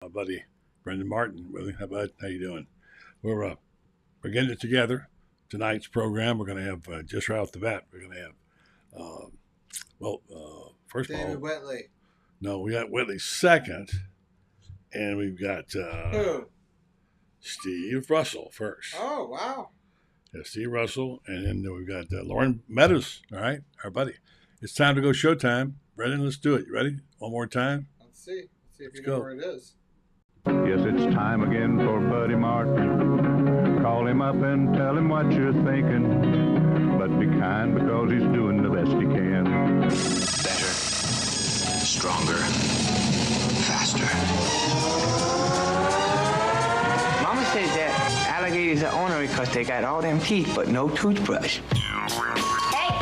My buddy Brendan Martin. Really, how you doing? We're getting it together. Tonight's program, we're going to have just right off the bat. We're going to have uh, first of David all, Whitley. no, we got Whitley second, and we've got Who? Steve Russell first. Oh, wow. Yeah, Steve Russell, and then we've got Lauren Meadows. All right, our buddy. It's time to go showtime. Brendan, let's do it. You ready? One more time. Let's see. Let's see if Let's you know go. where it is. Yes, it's time again for Buddy Martin. Call him up and tell him what you're thinking. But be kind because he's doing the best he can. Better, stronger, faster. Mama says that alligators are ornery because they got all them teeth but no toothbrush. Hey,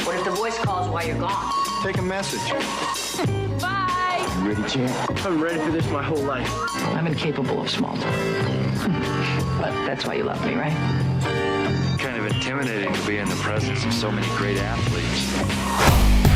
what if the voice calls while you're gone? Take a message. Bye. You ready, champ? I'm ready for this my whole life. I'm incapable of small talk. But that's why you love me, right? Kind of intimidating to be in the presence of so many great athletes.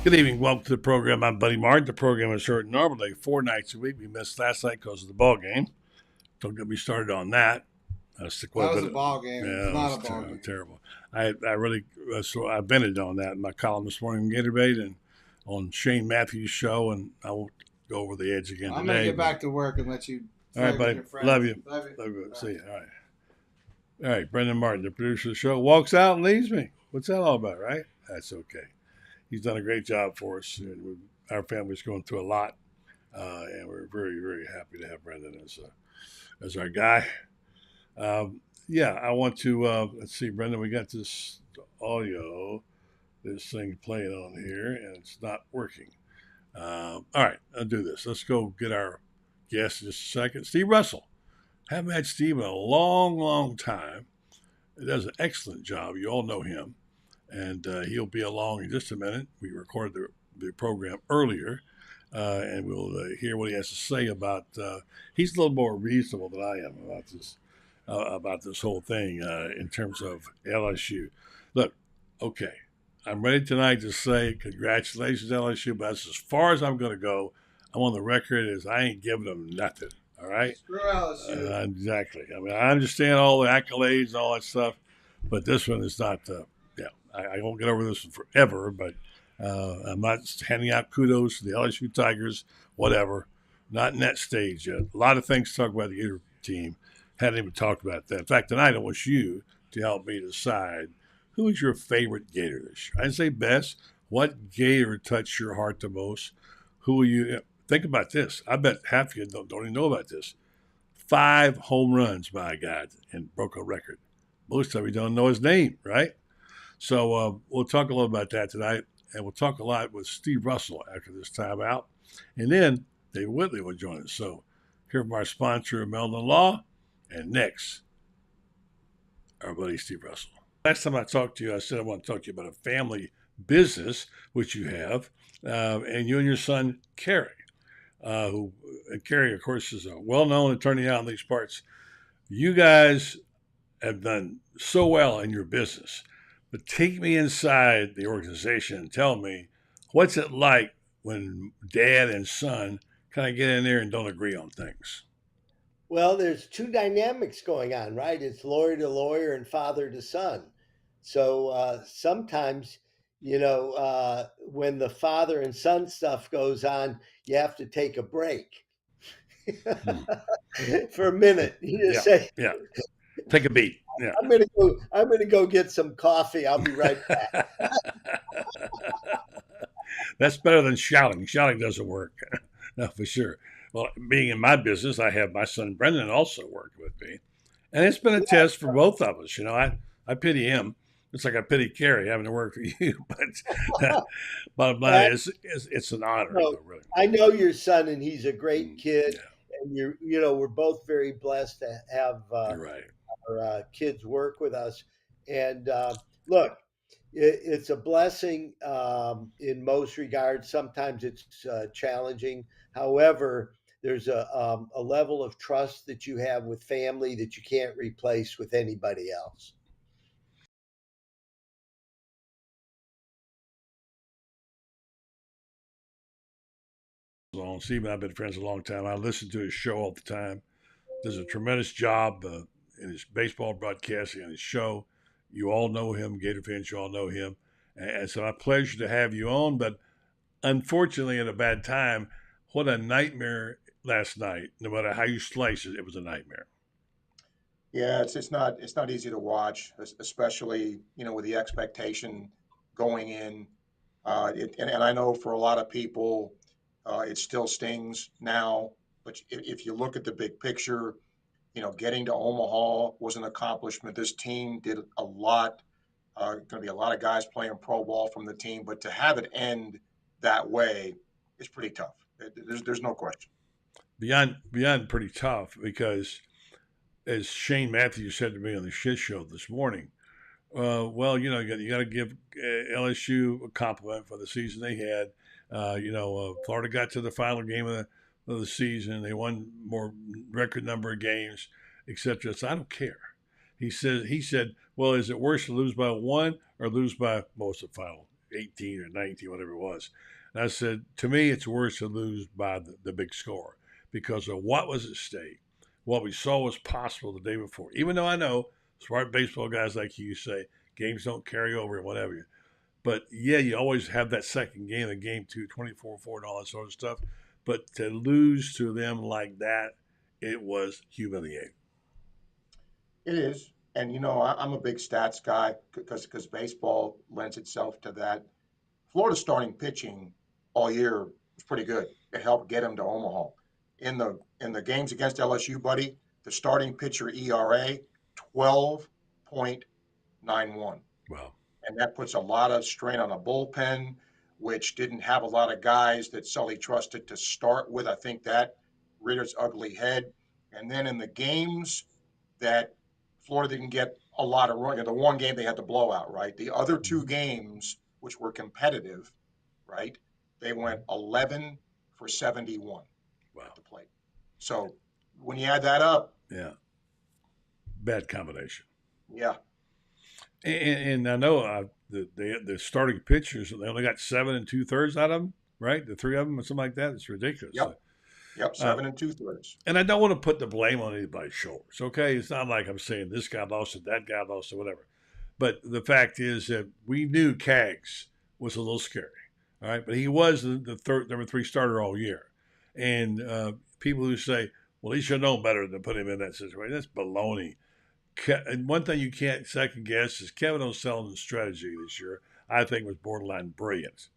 Good evening. Welcome to the program. I'm Buddy Martin. The program is heard normally 4 nights a week. We missed last night because of the ball game. Don't get me started on that. Stick with That was it. a ball game. Yeah, It's not a it was ball game. terrible. I really I vented on that in my column this morning in Gator and on Shane Matthews' show, and I won't go over the edge again I'm today. going to get back to work and let you All right, play with buddy. your friends. Love you. Love you. Love you. Bye. See you. All right. All right. Brendan Martin, the producer of the show, walks out and leaves me. What's that all about, right? That's okay. He's done a great job for us. And our family's going through a lot, and we're very, very happy to have Brendan as our guy. I want to let's see, Brendan. We got this audio, this thing playing on here, and it's not working. All right, I'll do this. Let's go get our guest in just a second. Steve Russell. Haven't had Steve in a long, long time. He does an excellent job. You all know him. And he'll be along in just a minute. We recorded the program earlier, and we'll hear what he has to say about. He's a little more reasonable than I am about this whole thing in terms of LSU. Look, okay, I'm ready tonight to say congratulations LSU, but that's as far as I'm going to go. I'm on the record as I ain't giving them nothing. All right, Screw LSU. exactly. I mean, I understand all the accolades and all that stuff, but this one is not. I won't get over this forever, but I'm not handing out kudos to the LSU Tigers, whatever. Not in that stage yet. A lot of things to talk about the Gator team. Hadn't even talked about that. In fact, tonight I want you to help me decide who is your favorite Gator this year. I didn't say best. What Gator touched your heart the most? Who are you? Think about this. I bet half of you don't even know about this. 5 home runs by a guy and broke a record. Most of you don't know his name, right? So we'll talk a little about that tonight, and we'll talk a lot with Steve Russell after this time out. And then Dave Whitley will join us. So hear from our sponsor, Meldon Law, and next, our buddy Steve Russell. Last time I talked to you, I said I want to talk to you about a family business, which you have, and you and your son, Kerry, Kerry, of course, is a well-known attorney out in these parts. You guys have done so well in your business. But take me inside the organization and tell me, what's it like when dad and son kind of get in there and don't agree on things? Well, there's two dynamics going on, right? It's lawyer to lawyer and father to son. So sometimes, when the father and son stuff goes on, you have to take a break for a minute. You just say, Yeah. Take a beat. Yeah. I'm gonna go get some coffee. I'll be right back. That's better than shouting. Shouting doesn't work. No, for sure. Well, being in my business, I have my son Brendan also worked with me. And it's been a test for both of us. I pity him. It's like I pity Kerry having to work for you. But bottom line is it's an honor. Really. I know your son, and he's a great kid. Yeah. And we're both very blessed to have You're right. our kids work with us. And look, it's a blessing in most regards. Sometimes it's challenging. However, there's a level of trust that you have with family that you can't replace with anybody else. On Steve and I've been friends a long time. I listen to his show all the time. Does a tremendous job in his baseball broadcasting and his show. You all know him, Gator fans. You all know him, and it's a pleasure to have you on. But unfortunately, at a bad time. What a nightmare last night. No matter how you slice it, it was a nightmare. Yeah, it's not easy to watch, especially with the expectation going in. And I know for a lot of people, it still stings now. But if you look at the big picture, getting to Omaha was an accomplishment. This team did a lot. Going to be a lot of guys playing pro ball from the team, but to have it end that way is pretty tough. There's no question. Beyond pretty tough because, as Shane Matthews said to me on the shit show this morning, well, you got to give LSU a compliment for the season they had. Florida got to the final game of the season. They won more record number of games, etc. So I don't care. He said, well, is it worse to lose by one or lose by most of the final 18 or 19, whatever it was? And I said, to me, it's worse to lose by the big score because of what was at stake, what we saw was possible the day before. Even though I know smart baseball guys like you say games don't carry over and whatever. But yeah, you always have that second game, the game 2, 24-4 and all that sort of stuff. But to lose to them like that, it was humiliating. It is. And, I'm a big stats guy because baseball lends itself to that. Florida starting pitching all year was pretty good. It helped get him to Omaha. In the games against LSU, buddy, the starting pitcher ERA 12.91. Wow. And that puts a lot of strain on a bullpen, which didn't have a lot of guys that Sully trusted to start with. I think that reared its ugly head. And then in the games that Florida didn't get a lot of run, the one game they had the blowout, right? The other two games, which were competitive, right? They went 11 for 71 at the plate. So when you add that up, yeah, bad combination. Yeah. And I know the starting pitchers, they only got 7 2/3 out of them, right? The three of them or something like that. It's ridiculous. Yep, 7 2/3. And I don't want to put the blame on anybody's shoulders, okay? It's not like I'm saying this guy lost it, that guy lost it, whatever. But the fact is that we knew Kaggs was a little scary, all right? But he was the third, number 3 starter all year. And people who say, well, he should have known better than put him in that situation, that's baloney. And one thing you can't second guess is Kevin O'Sullivan's strategy this year, I think, was borderline brilliant.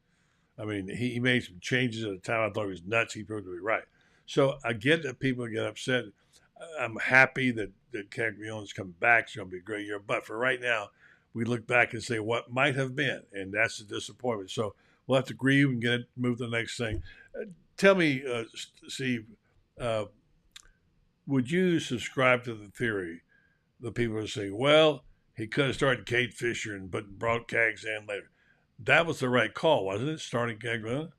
I mean, he made some changes at a time I thought he was nuts. He proved to be right. So I get that people get upset. I'm happy that Caglianone's coming back. It's going to be a great year. But for right now, we look back and say what might have been, and that's a disappointment. So we'll have to grieve and get it moved to the next thing. Tell me, Steve, would you subscribe to the theory that people are saying, well, he could have started Kate Fisher and brought Kaggs in later? That was the right call, wasn't it, starting Caglianone?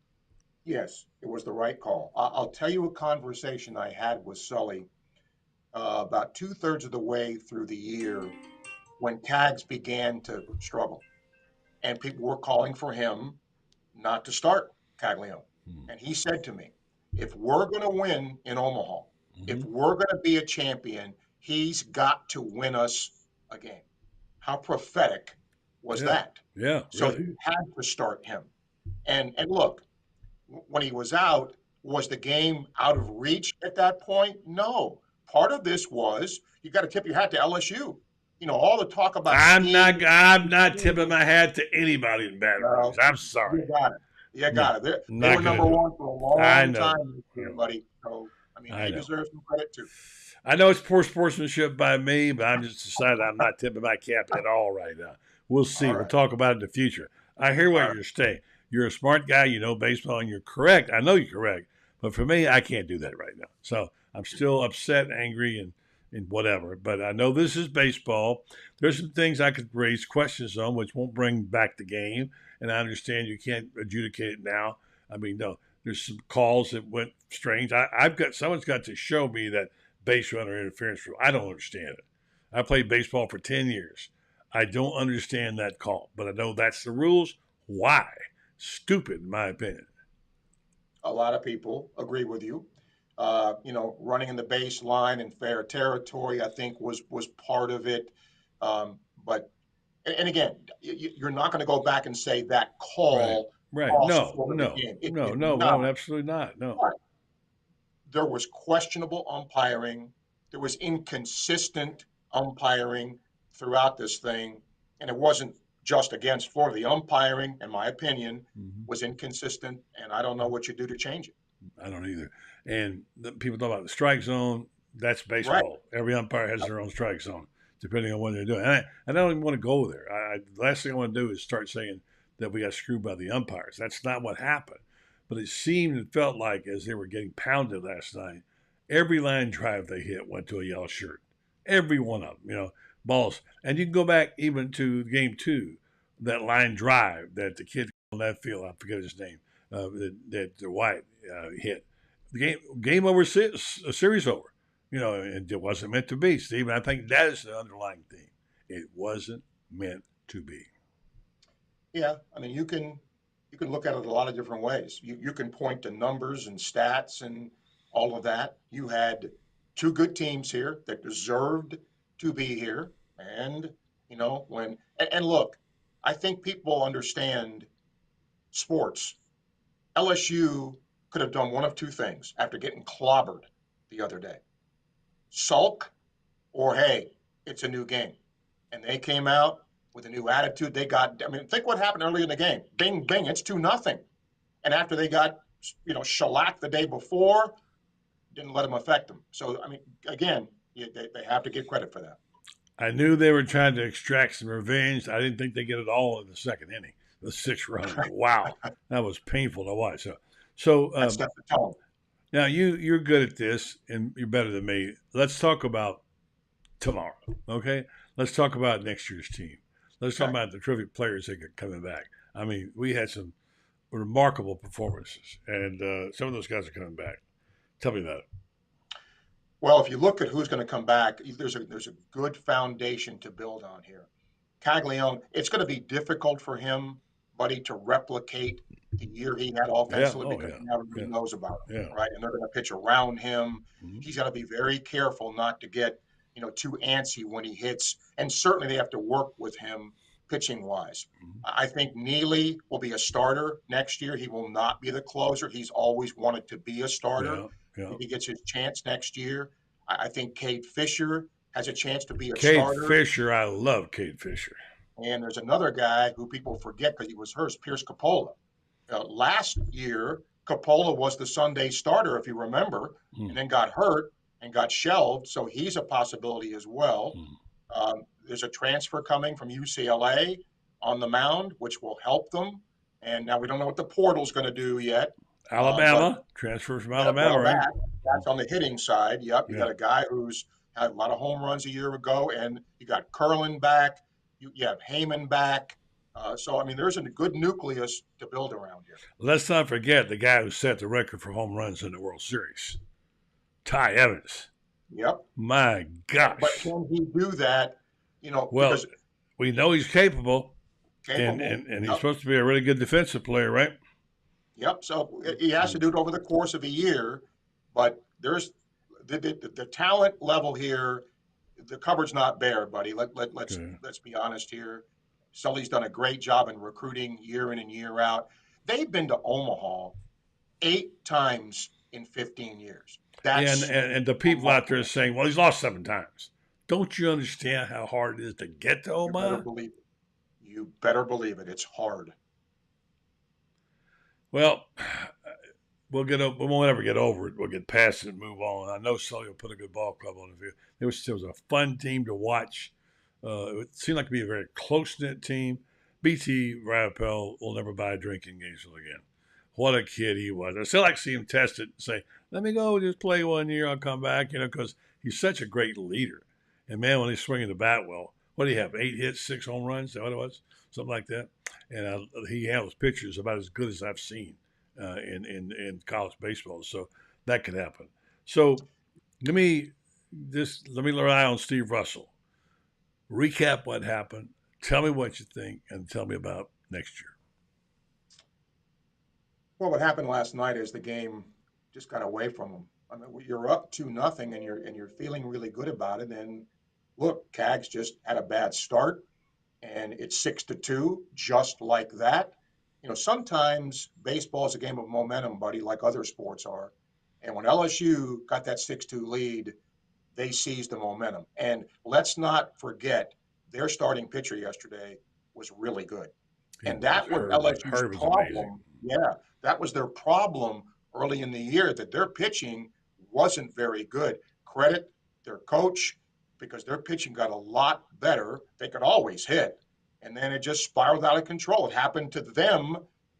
Yes, it was the right call. I'll tell you a conversation I had with Sully about 2/3 of the way through the year when Kaggs began to struggle. And people were calling for him not to start Caglianone. And he said to me, if we're going to win in Omaha, if we're going to be a champion, he's got to win us a game. How prophetic was that? Yeah. So really. he had to start him. And look, when he was out, was the game out of reach at that point? No. Part of this was you got to tip your hat to LSU. All the talk about I'm not tipping my hat to anybody in Baton Rouge. I'm sorry. You got it. You got it. They were number one for a long time, buddy. So they deserve some credit too. I know it's poor sportsmanship by me, but I'm just decided I'm not tipping my cap at all right now. We'll see. We'll talk about it in the future. I hear what you're saying. You're a smart guy. You know baseball, and you're correct. I know you're correct. But for me, I can't do that right now. So I'm still upset, angry, and whatever. But I know this is baseball. There's some things I could raise questions on, which won't bring back the game. And I understand you can't adjudicate it now. I mean, no, there's some calls that went strange. I've got someone's got to show me that base runner interference rule. I don't understand it. I played baseball for 10 years. I don't understand that call, but I know that's the rules. Why? Stupid, in my opinion. A lot of people agree with you. Running in the baseline and fair territory, I think was part of it. But and again, you're not going to go back and say that call Right. cost No, Florida the no, game. no, Did no, not. no, absolutely not. No. But there was questionable umpiring. There was inconsistent umpiring throughout this thing, and it wasn't just against Florida. The umpiring, in my opinion, was inconsistent, and I don't know what you do to change it. I don't either. And people talk about the strike zone. That's baseball. Right. Every umpire has their own strike zone, depending on what they're doing. And I don't even want to go there. The last thing I want to do is start saying that we got screwed by the umpires. That's not what happened. But it seemed and felt like as they were getting pounded last night, every line drive they hit went to a yellow shirt. Every one of them, balls. And you can go back even to game 2, that line drive that the kid on that field, I forget his name, that White hit. The game over, series over. And it wasn't meant to be, Steve. And I think that is the underlying theme. It wasn't meant to be. Yeah, I mean, you can look at it a lot of different ways. You can point to numbers and stats and all of that. You had 2 good teams here that deserved to be here. And, and look, I think people understand sports. LSU could have done one of 2 things after getting clobbered the other day. Sulk or, hey, it's a new game. And they came out with a new attitude. Think what happened early in the game. Bing, bing, it's 2-0. And after they got, shellacked the day before, didn't let them affect them. So, again, they have to get credit for that. I knew they were trying to extract some revenge. I didn't think they get it all in the second inning. The 6th run. Wow. That was painful to watch. So That's the tone. Now you're good at this and you're better than me. Let's talk about tomorrow. Okay. Let's talk about next year's team. Let's talk about the terrific players that are coming back. I mean, we had some remarkable performances, and some of those guys are coming back. Tell me about it. Well, if you look at who's going to come back, there's a good foundation to build on here. Caglione, it's going to be difficult for him, buddy, to replicate the year he had offensively because everybody knows about him, right? And they're going to pitch around him. Mm-hmm. He's got to be very careful not to get too antsy when he hits, and certainly they have to work with him pitching-wise. Mm-hmm. I think Neely will be a starter next year. He will not be the closer. He's always wanted to be a starter. If he gets his chance next year, I think Cade Fisher has a chance to be a starter. Cade Fisher, I love Cade Fisher. And there's another guy who people forget because he was hurt, Pierce Coppola. Last year, Coppola was the Sunday starter, if you remember, and then got hurt and got shelved, so he's a possibility as well. There's a transfer coming from UCLA on the mound, which will help them. And now we don't know what the portal's going to do yet. Alabama, transfer from Alabama, right? That's on the hitting side. Yep, you got a guy who's had a lot of home runs a year ago, and you got Curlin back. You have Heyman back. So, there's a good nucleus to build around here. Let's not forget the guy who set the record for home runs in the World Series, Ty Evans. Yep. My gosh. But can he do that? Well, because we know he's capable. And he's supposed to be a really good defensive player, right? Yep. So he has to do it over the course of a year, but there's the talent level here. The cupboard's not bare, buddy. Let's be honest here. Sully's done a great job in recruiting year in and year out. They've been to Omaha 8 times in 15 years. And the people out there are saying, well, he's lost 7 times. Don't you understand how hard it is to get to Omaha? You better believe it. It's hard. Well, we won't ever get over it. We'll get past it and move on. I know Sully will put a good ball club on the field. It was a fun team to watch. It seemed like to be a very close-knit team. BT Rappel will never buy a drink in Gainesville again. What a kid he was. I still like to see him test it and say, let me go just play 1 year. I'll come back, because he's such a great leader. And man, when he's swinging the bat well, what do you have? 8 hits, 6 home runs? Is that what it was? Something like that. And he handles pitchers about as good as I've seen in college baseball. So that could happen. So let me rely on Steve Russell. Recap what happened. Tell me what you think, and tell me about next year. Well, what happened last night is the game just got away from them. I mean, you're up 2-0, and you're feeling really good about it. And look, Cags just had a bad start, and it's 6-2, just like that. Sometimes baseball is a game of momentum, buddy, like other sports are. And when LSU got that 6-2 lead, they seized the momentum. And let's not forget, their starting pitcher yesterday was really good. And that was LSU's problem. Yeah, that was their problem early in the year, that their pitching wasn't very good. Credit their coach, because their pitching got a lot better. They could always hit. And then it just spiraled out of control. It happened to them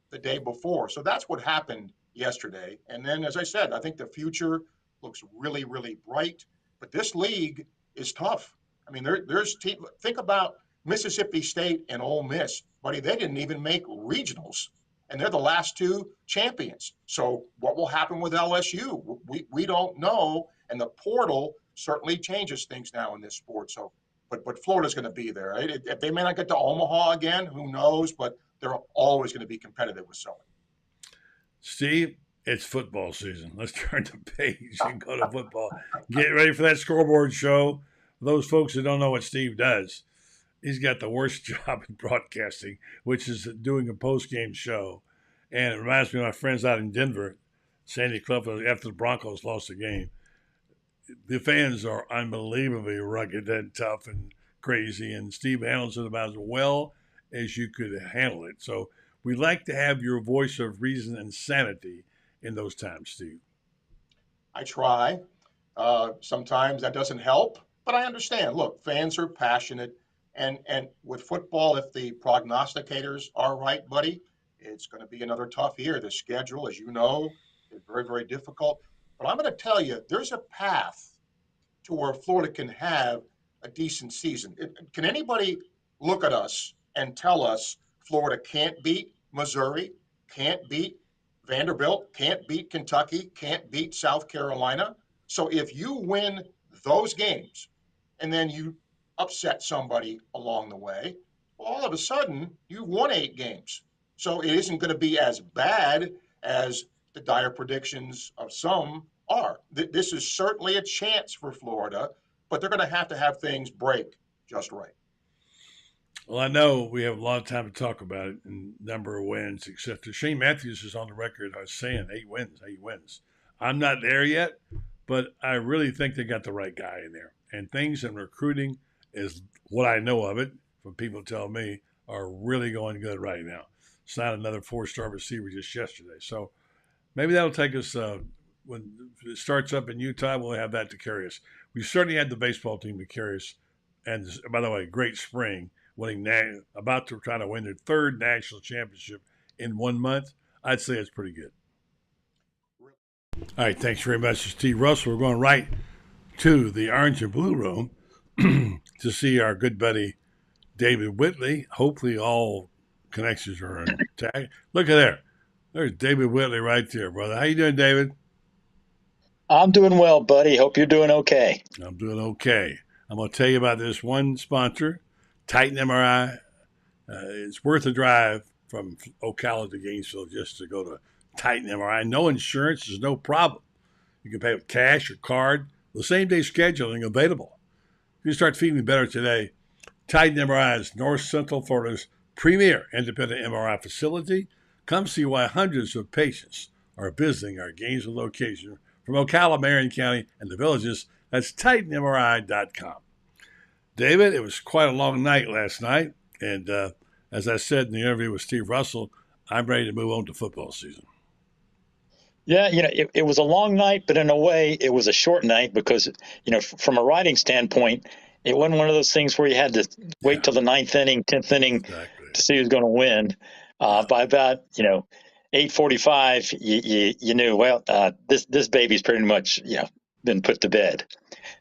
the day before. So that's what happened yesterday. And then, as I said, I think the future looks really, really bright. But this league is tough. I mean, there's think about Mississippi State and Ole Miss, buddy. They didn't even make regionals, and they're the last two champions. So what will happen with LSU? We don't know, and the portal certainly changes things now in this sport. So, but Florida's going to be there. Right? If they may not get to Omaha again, who knows? But they're always going to be competitive with someone. Steve, it's football season. Let's turn the page and go to football. Get ready for that scoreboard show. Those folks that don't know what Steve does, he's got the worst job in broadcasting, which is doing a post-game show. And it reminds me of my friends out in Denver, Sandy Clough, after the Broncos lost the game. The fans are unbelievably rugged and tough and crazy, and Steve handles it about as well as you could handle it. So we like to have your voice of reason and sanity in those times, Steve. I try. Sometimes that doesn't help, but I understand. Look, fans are passionate, and with football, if the prognosticators are right, buddy, it's going to be another tough year. The schedule, as you know, is very, very difficult. But I'm going to tell you, there's a path to where Florida can have a decent season. Can anybody look at us and tell us Florida can't beat Missouri, can't beat Vanderbilt, can't beat Kentucky, can't beat South Carolina? So if you win those games and then you upset somebody along the way, well, all of a sudden you've won 8 games. So it isn't going to be as bad as the dire predictions of some are. This is certainly a chance for Florida, but they're going to have things break just right. Well, I know we have a lot of time to talk about it and number of wins, except for Shane Matthews is on the record as saying 8 wins. I'm not there yet, but I really think they got the right guy in there. And things in recruiting is what I know of it, from people tell me, are really going good right now. Signed another 4-star receiver just yesterday. So maybe that'll take us, when it starts up in Utah, we'll have that to carry us. We certainly had the baseball team to carry us. And by the way, great spring, about to try to win their 3rd national championship in 1 month. I'd say it's pretty good. All right, thanks very much, Steve Russell. We're going right to the Orange and Blue Room to see our good buddy David Whitley. Hopefully all connections are intact. Look at there. There's David Whitley right there, brother. How you doing, David? I'm doing well, buddy. Hope you're doing okay. I'm doing okay. I'm going to tell you about this one sponsor, Titan MRI. It's worth a drive from Ocala to Gainesville just to go to Titan MRI. No insurance is no problem. You can pay with cash or card. The same-day scheduling available. If you start feeling better today, Titan MRI is North Central Florida's premier independent MRI facility. Come see why hundreds of patients are visiting our Gainesville location from Ocala, Marion County, and the villages. That's TitanMRI.com. David, it was quite a long night last night, and as I said in the interview with Steve Russell, I'm ready to move on to football season. Yeah, it was a long night, but in a way, it was a short night because, from a writing standpoint, it wasn't one of those things where you had to wait till the 9th inning, 10th inning to see who's going to win. By about, 8:45, you knew, well, this baby's pretty much, been put to bed.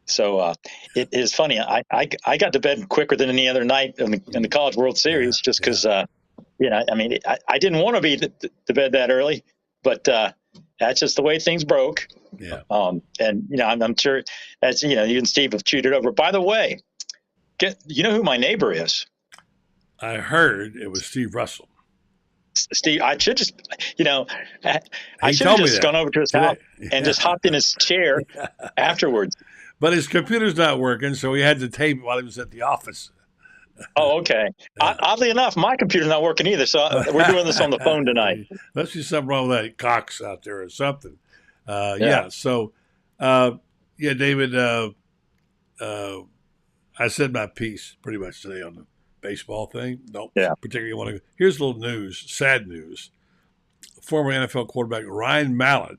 So it is funny. I got to bed quicker than any other night in the College World Series just because, I mean, I didn't want to be to bed that early, but that's just the way things broke. Yeah. And, I'm sure, as you and Steve have chewed it over. By the way, you know who my neighbor is? I heard it was Steve Russell. Steve, I should just, I He should have told me just that gone over to his today. house and just hopped in his chair afterwards. But his computer's not working, so he had to tape it while he was at the office. Oh, okay. Oddly enough, my computer's not working either, so we're doing this on the phone tonight. Must be something wrong with that Cox out there or something. Yeah. So, David, I said my piece pretty much today on the baseball thing. Don't particularly want to. Here's a little news, sad news. Former NFL quarterback Ryan Mallett,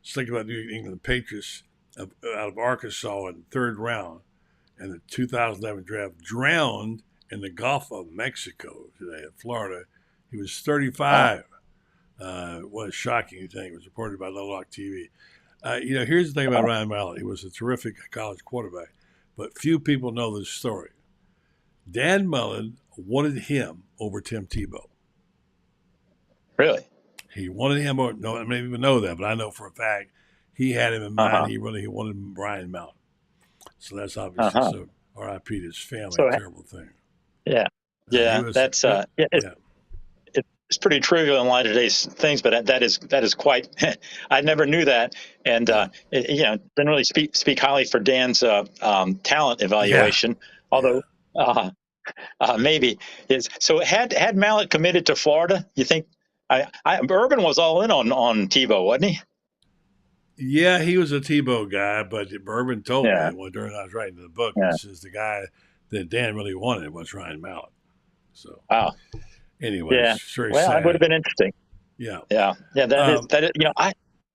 thinking about New England Patriots out of Arkansas in the third round in the 2011 draft, drowned in the Gulf of Mexico today in Florida. He was 35. What a shocking thing. It was reported by Little Rock TV. Here's the thing about Ryan Mallett. He was a terrific college quarterback, but few people know this story. Dan Mullen wanted him over Tim Tebow. Really? He wanted him over. No, I may even know that, but I know for a fact he had him in mind. He wanted Ryan Mallett. So that's obviously so. R.I.P. to his family. So, terrible thing. Yeah, that's it's pretty trivial in a lot of today's things, but that is quite. I never knew that, and didn't really speak highly for Dan's talent evaluation. Although maybe is so. Had Mallett committed to Florida, you think? Urban was all in on Tebow, wasn't he? Yeah, he was a Tebow guy, but Urban told me during I was writing the book, he says the guy that Dan really wanted was Ryan Mallett. So anyway, it's very sad. That would have been interesting. Yeah. That is.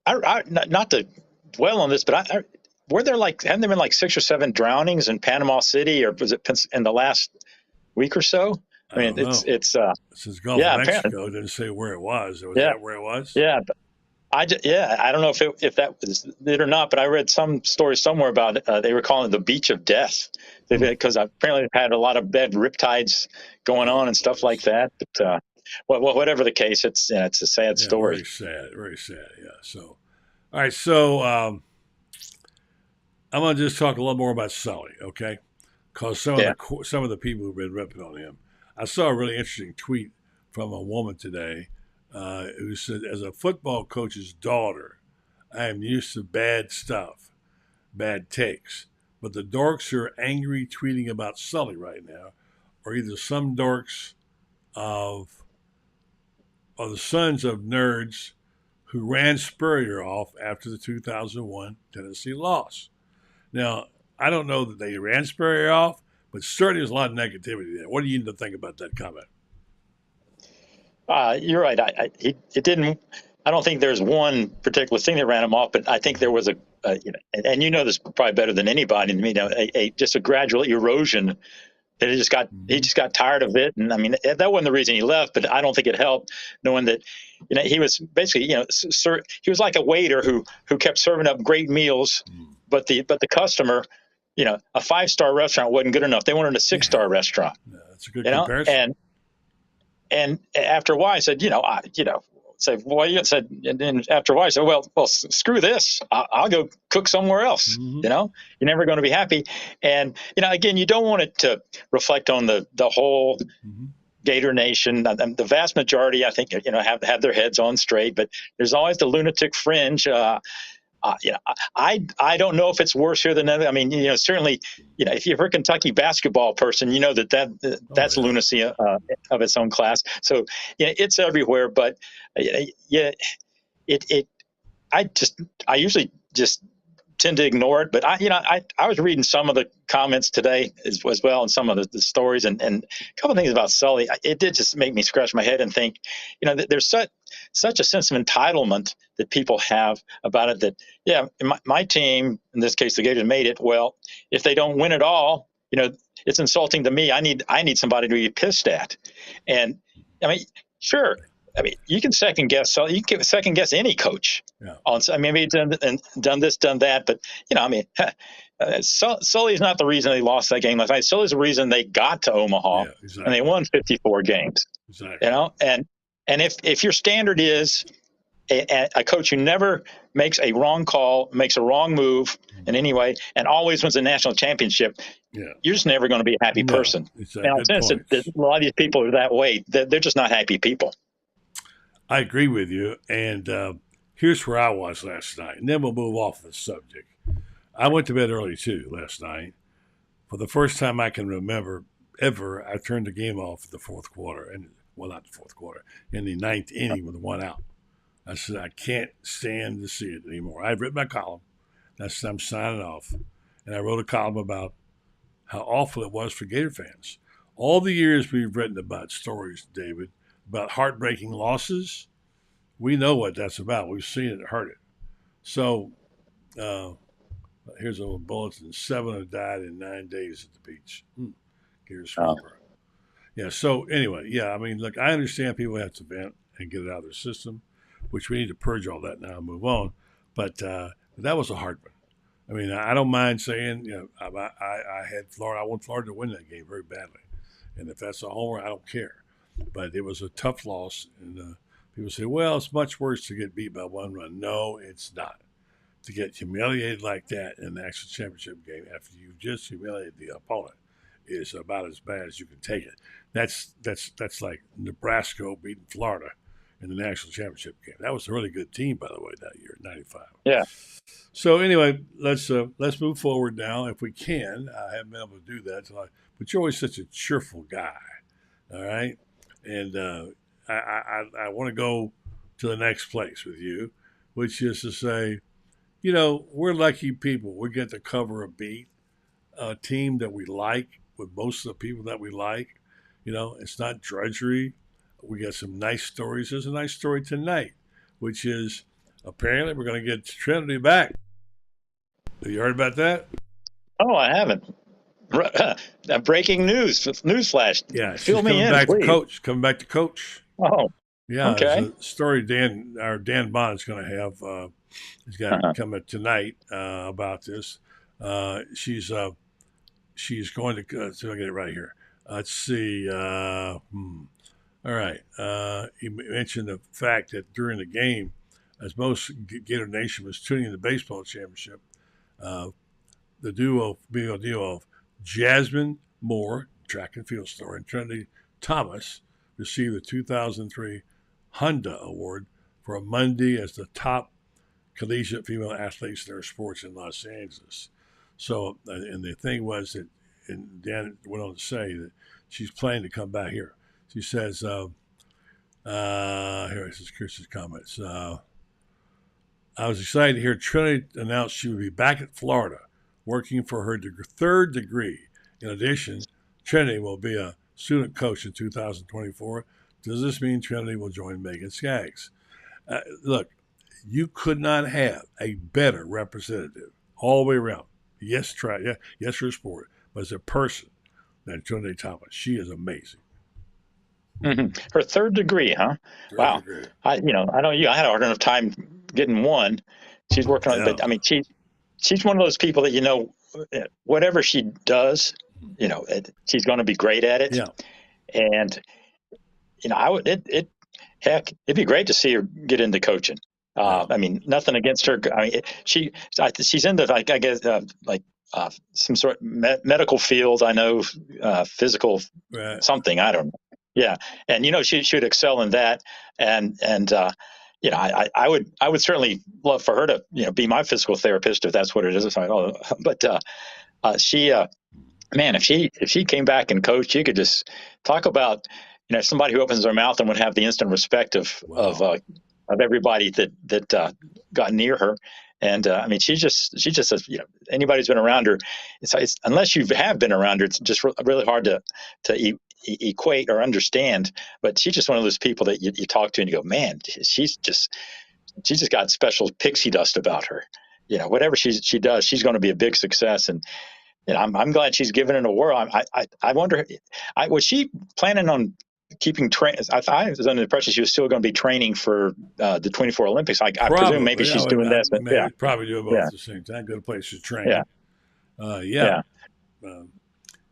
I not to dwell on this, but hadn't there been 6 or 7 drownings in Panama City, or was it in the last week or so? I mean, it's since Gulf of Mexico didn't say where it was. Was that where it was? Yeah. I don't know if that was it or not, but I read some story somewhere about they were calling it the beach of death because apparently they've had a lot of bad riptides going on and stuff like that. But whatever the case, it's a sad story. Very sad, very sad. Yeah. So, all right. So I'm going to just talk a little more about Sully, okay? Because some of the people who've been ripping on him. I saw a really interesting tweet from a woman today. Who said, as a football coach's daughter, I am used to bad stuff, bad takes. But the dorks who are angry tweeting about Sully right now are either some dorks or the sons of nerds who ran Spurrier off after the 2001 Tennessee loss. Now, I don't know that they ran Spurrier off, but certainly there's a lot of negativity there. What do you need to think about that comment? You're right. It didn't. I don't think there's one particular thing that ran him off, but I think there was and you know this probably better than anybody. Just a gradual erosion that he just got tired of it, and I mean that wasn't the reason he left, but I don't think it helped knowing that he was basically he was like a waiter who kept serving up great meals, but the customer, a 5-star restaurant wasn't good enough. They wanted a 6-star restaurant. Yeah, that's a good comparison. And after a while, I said, and then after a while, I said, well, screw this. I'll go cook somewhere else. Mm-hmm. You're never going to be happy. And, again, you don't want it to reflect on the whole Gator Nation. The vast majority, I think, have their heads on straight, but there's always the lunatic fringe. I don't know if it's worse here than other. I mean, certainly, if you're a Kentucky basketball person, you know that's lunacy of its own class. So, it's everywhere. But I usually just tend to ignore it. But I was reading some of the comments today as well, and some of the stories, and a couple of things about Sully. It did just make me scratch my head and think, there's such a sense of entitlement that people have about it that, my team, in this case, the Gators, made it. Well, if they don't win at all, it's insulting to me. I need somebody to be pissed at. And I mean, sure, I mean, you can second guess. So you can second guess any coach. Yeah. I mean, maybe done this, done that, but I mean, Sully's not the reason they lost that game last night. Sully's the reason they got to Omaha, Yeah, exactly. and they won 54 games. Exactly. And if your standard is a coach who never makes a wrong call, makes a wrong move in any way, and always wins a national championship, you're just never going to be a happy person. Now, since a lot of these people are that way, they're just not happy people. I agree with you. And here's where I was last night. And then we'll move off the subject. I went to bed early, too, last night. For the first time I can remember ever, I turned the game off in the fourth quarter. And well, not the fourth quarter. In the ninth inning with one out. I said, I can't stand to see it anymore. I've written my column. I said, I'm signing off. And I wrote a column about how awful it was for Gator fans. All the years we've written about stories, David, about heartbreaking losses, we know what that's about. We've seen it, heard it. So here's a little bulletin. 7 have died in 9 days at the beach. Gator scrapper. Yeah, so anyway, I mean, look, I understand people have to vent and get it out of their system, which we need to purge all that now and move on. But that was a hard one. I mean, I don't mind saying, I had Florida. I want Florida to win that game very badly. And if that's a homer, I don't care. But it was a tough loss. And people say, well, it's much worse to get beat by one run. No, it's not. To get humiliated like that in the national championship game after you just humiliated the opponent is about as bad as you can take it. That's like Nebraska beating Florida in the national championship game. That was a really good team, by the way, that year, '95. Yeah. So anyway, let's move forward now if we can. I haven't been able to do that, but you're always such a cheerful guy, all right? And I want to go to the next place with you, which is to say, we're lucky people. We get to cover a beat, a team that we like with most of the people that we like. It's not drudgery. We got some nice stories. There's a nice story tonight, which is apparently we're going to get Trinity back. Have you heard about that? Oh, I haven't. Breaking news, newsflash. Yeah, Fill me in, please. Coming back to coach. Oh, yeah. Okay. There's a story Dan Bonnet's going to have. He's got to come tonight about this. She's going to. So I get it right here. Let's see. All right. He mentioned the fact that during the game, as most Gator Nation was tuning in the baseball championship, the duo of Jasmine Moore, track and field star, and Trinity Thomas received the 2003 Honda Award for a Monday as the top collegiate female athletes in their sports in Los Angeles. So, and the thing was that, and Dan went on to say that she's planning to come back here. She says, here is Chris's comments. I was excited to hear Trinity announce she would be back at Florida working for her third degree. In addition, Trinity will be a student coach in 2024. Does this mean Trinity will join Megan Skaggs? Look, you could not have a better representative all the way around. Yes, for sport, but as a person than Trinity Thomas. She is amazing. Mm-hmm. Her third degree, huh? Wow. Degree. I know you. I had a hard enough time getting one. She's working on it, but I mean, she's one of those people that whatever she does, she's going to be great at it. Yeah. And it'd be great to see her get into coaching. I mean, nothing against her. I mean, she's into I guess some sort of medical field. I know physical something. I don't know. Yeah, and she should excel in that. And I would certainly love for her to be my physical therapist if that's what it is. But man, if she came back and coached, you could just talk about somebody who opens their mouth and would have the instant respect of everybody that got near her. And I mean, she just says, anybody who's been around her, it's unless you have been around her, it's just really hard to equate or understand. But she's just one of those people that you talk to and you go, man, she's just got special pixie dust about her. Whatever she does, she's going to be a big success. And I'm glad she's given it a whirl. I wonder, was she planning on keeping train. I was under the impression she was still going to be training for the 24 Olympics. I presume maybe she's doing this. But yeah, probably do it both yeah, at the same time. Good place to yeah, train. yeah. Um,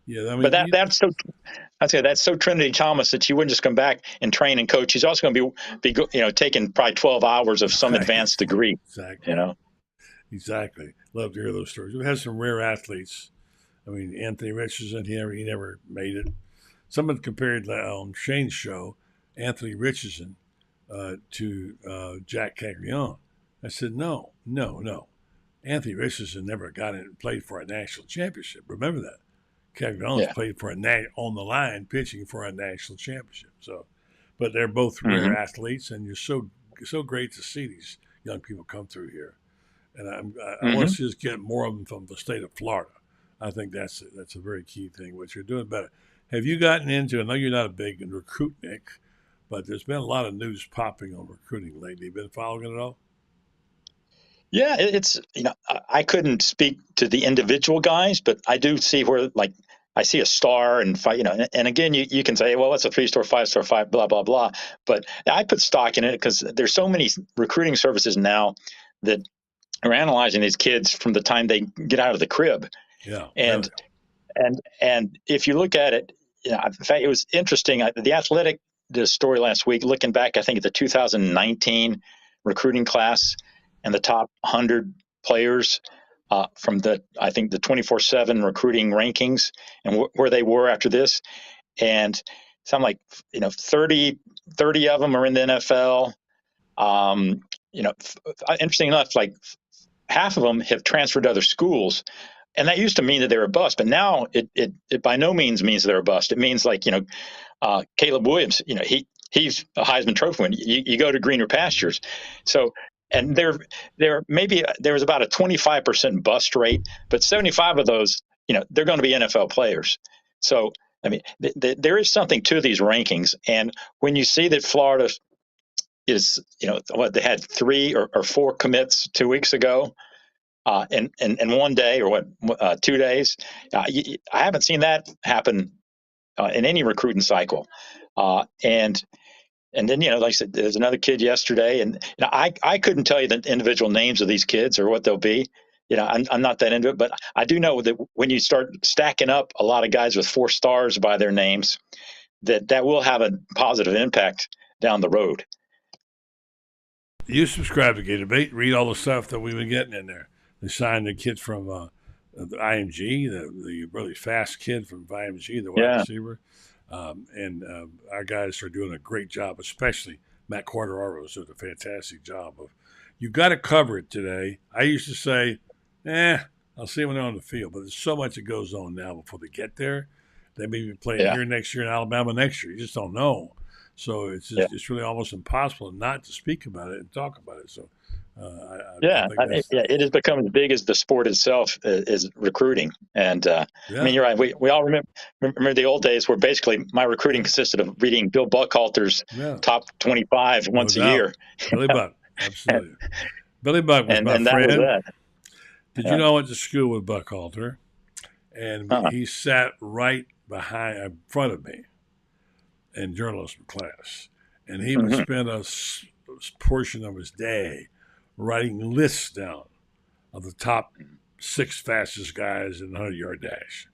yeah. I mean, But that's so. I'd say that's so Trinity Thomas that she wouldn't just come back and train and coach. She's also going to be taking probably 12 hours of some advanced degree. Exactly. Exactly. Love to hear those stories. We had some rare athletes. I mean, Anthony Richardson, he never made it. Someone compared on Shane's show Anthony Richardson to Jack Caglione. I said, no. Anthony Richardson never got in and played for a national championship. Remember that. Caglione's played for on the line pitching for a national championship. So, but they're both rare athletes, and you're so great to see these young people come through here. And I want to see us get more of them from the state of Florida. I think that's a very key thing. What you're doing better. Have you gotten into? I know you're not a big recruit, Nick, but there's been a lot of news popping on recruiting lately. You been following it at all? Yeah, it's I couldn't speak to the individual guys, but I do see where I see a star and and again you can say, well, it's a 3-star, 5-star, 5 blah blah blah, but I put stock in it because there's so many recruiting services now that are analyzing these kids from the time they get out of the crib. Yeah, and if you look at it, in fact, it was interesting. The Athletic did a story last week looking back, I think, at the 2019 recruiting class and the top 100 players from the 24/7 recruiting rankings and where they were after this. And so I'm like, 30 of them are in the NFL. Interesting enough, like half of them have transferred to other schools. And that used to mean that they were a bust, but now it by no means means they're a bust. It means Caleb Williams, he's a Heisman Trophy winner. You go to greener pastures. So, and there was about a 25% bust rate, but 75 of those, they're going to be NFL players. So, I mean, there is something to these rankings. And when you see that Florida is, they had 3 or 4 commits 2 weeks ago, in one day or 2 days, I haven't seen that happen in any recruiting cycle. And then, like I said, there's another kid yesterday, and I couldn't tell you the individual names of these kids or what they'll be. I'm not that into it, but I do know that when you start stacking up a lot of guys with 4 stars by their names, that will have a positive impact down the road. You subscribe to Gator Bait, read all the stuff that we've been getting in there. They signed the kid from the IMG, the really fast kid from IMG, the wide receiver. And our guys are doing a great job, especially Matt Quartararo is doing a fantastic job of. You got to cover it today. I used to say, I'll see when they're on the field, but there's so much that goes on now before they get there. They may be playing here next year in Alabama next year. You just don't know. So it's it's really almost impossible not to speak about it and talk about it. So it has become as big as the sport itself is recruiting. And I mean, you're right. We all remember the old days where basically my recruiting consisted of reading Bill Buckhalter's top 25 once a year. Billy Buck, absolutely. Billy Buck was my friend. That was that. Did you know I went to school with Buckhalter? And he sat right in front of me in journalism class. And he would spend a portion of his day writing lists down of the top 6 fastest guys in the 100-yard dash.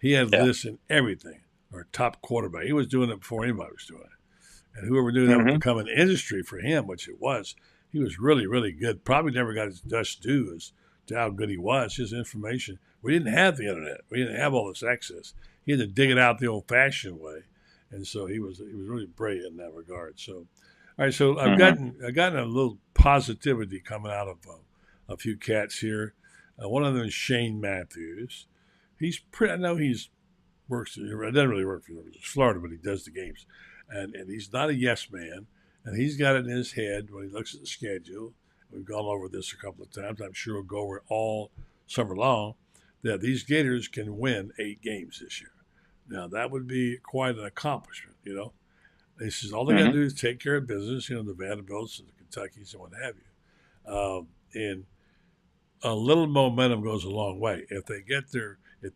He had lists in everything, or top quarterback. He was doing it before anybody was doing it. And whoever knew that would become an industry for him, which it was, he was really, really good. Probably never got his just due as to how good he was, his information. We didn't have the internet. We didn't have all this access. He had to dig it out the old-fashioned way. And so he was really brilliant in that regard. So, all right, so I've gotten a little positivity coming out of a few cats here. One of them is Shane Matthews. I know he doesn't really work for Florida, but he does the games. And he's not a yes man. And he's got it in his head when he looks at the schedule. We've gone over this a couple of times. I'm sure we'll go over it all summer long, that these Gators can win 8 games this year. Now, that would be quite an accomplishment, He says all they got to do is take care of business, the Vanderbilts and the Kentuckys and what have you. And a little momentum goes a long way. If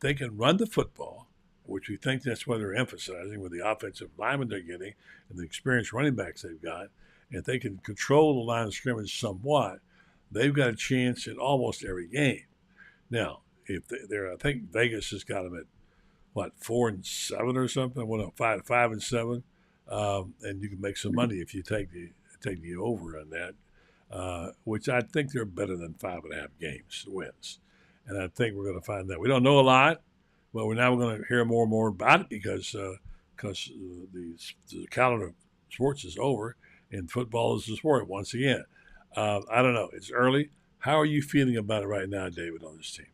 they can run the football which we think that's what they're emphasizing with the offensive linemen they're getting and the experienced running backs they've got. If they can control the line of scrimmage somewhat, they've got a chance in almost every game. Now, if they're, I think Vegas has got them at what 4-7 or something. Well, no, 5-7, and you can make some money if you take the over on that. Which I think they're better than 5.5 games wins, and I think we're going to find that. We don't know a lot, but we're going to hear more and more about it because the calendar of sports is over and football is the sport once again. I don't know. It's early. How are you feeling about it right now, David, on this team?